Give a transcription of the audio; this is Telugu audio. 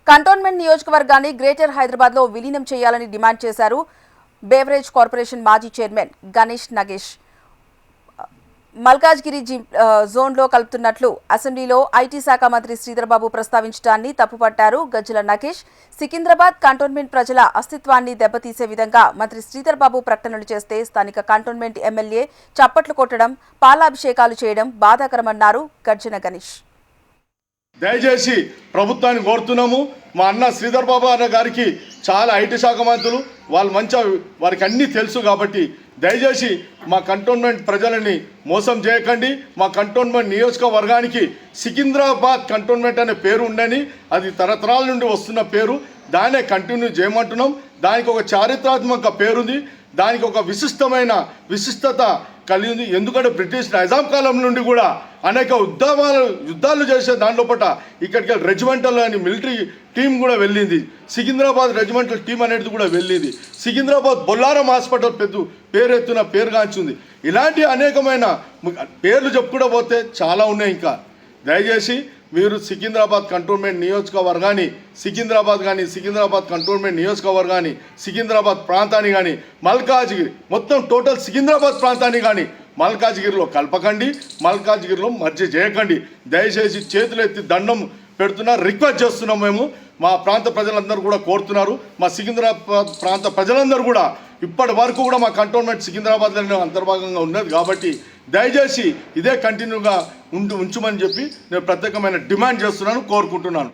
కంటోన్మెంట్ నియోజకవర్గాన్ని గ్రేటర్ హైదరాబాద్లో విలీనం చేయాలని డిమాండ్ చేశారు బేవరేజ్ కార్పొరేషన్ మాజీ చైర్మన్ గణేష్ నగేష్. మల్కాజ్గిరి జోన్లో కలుపుతున్నట్లు అసెంబ్లీలో ఐటీ శాఖ మంత్రి శ్రీధర్బాబు ప్రస్తావించడాన్ని తప్పుపట్టారు గజ్జల నగేష్. సికింద్రాబాద్ కంటోన్మెంట్ ప్రజల అస్తిత్వాన్ని దెబ్బతీసే విధంగా మంత్రి శ్రీధర్బాబు ప్రకటనలు చేస్తే స్థానిక కంటోన్మెంట్ ఎమ్మెల్యే చప్పట్లు కొట్టడం, పాలాభిషేకాలు చేయడం బాధాకరమన్నారు గజ్జల గణేష్. దయచేసి ప్రభుత్వాన్ని కోరుతున్నాము. మా అన్న శ్రీధర్ బాబు అన్న గారికి చాలా ఐటీ శాఖ మంత్రులు, వాళ్ళు మంచిగా వారికి అన్నీ తెలుసు కాబట్టి దయచేసి మా కంటోన్మెంట్ ప్రజలని మోసం చేయకండి. మా కంటోన్మెంట్ నియోజకవర్గానికి సికింద్రాబాద్ కంటోన్మెంట్ అనే పేరు ఉండని, అది తరతరాల నుండి వస్తున్న పేరు, దాన్నే కంటిన్యూ చేయమంటున్నాం. దానికి ఒక చారిత్రాత్మక పేరుంది, దానికి ఒక విశిష్టత కలిగి ఉంది. ఎందుకంటే బ్రిటిష్ నైజాం కాలం నుండి కూడా అనేక యుద్ధాలు చేసే దానిలోపట ఇక్కడికి రెజిమెంటల్ అని మిలిటరీ టీం కూడా వెళ్ళింది. సికింద్రాబాద్ రెజిమెంటల్ టీం అనేది కూడా వెళ్ళింది. సికింద్రాబాద్ బొల్లారం హాస్పిటల్ పేరెత్తున పేరుగాంచింది. ఇలాంటి అనేకమైన పేర్లు చెప్పుకుంటూ పోతే చాలా ఉన్నాయి. ఇంకా దయచేసి మీరు సికింద్రాబాద్ కంటోన్మెంట్ నియోజకవర్గాన్ని సికింద్రాబాద్ కంటోన్మెంట్ నియోజకవర్గాన్ని, సికింద్రాబాద్ ప్రాంతాన్ని కానీ, మల్కాజ్గిరి మొత్తం టోటల్ సికింద్రాబాద్ ప్రాంతాన్ని కానీ మల్కాజ్గిరిలో కలపకండి, మల్కాజ్గిరిలో మర్జీ చేయకండి. దయచేసి చేతులు ఎత్తి దండం పెడుతున్నా, రిక్వెస్ట్ చేస్తున్నాం. మేము మా ప్రాంత ప్రజలందరూ కూడా కోరుతున్నారు. మా సికింద్రాబాద్ ప్రాంత ప్రజలందరూ కూడా ఇప్పటి వరకు కూడా మా కంటోన్మెంట్ సికింద్రాబాద్లోనే అంతర్భాగంగా ఉన్నది కాబట్టి దయచేసి ఇదే కంటిన్యూగా ఉంచమని చెప్పి నేను ప్రత్యేకమైన డిమాండ్ చేస్తున్నాను, కోరుకుంటున్నాను.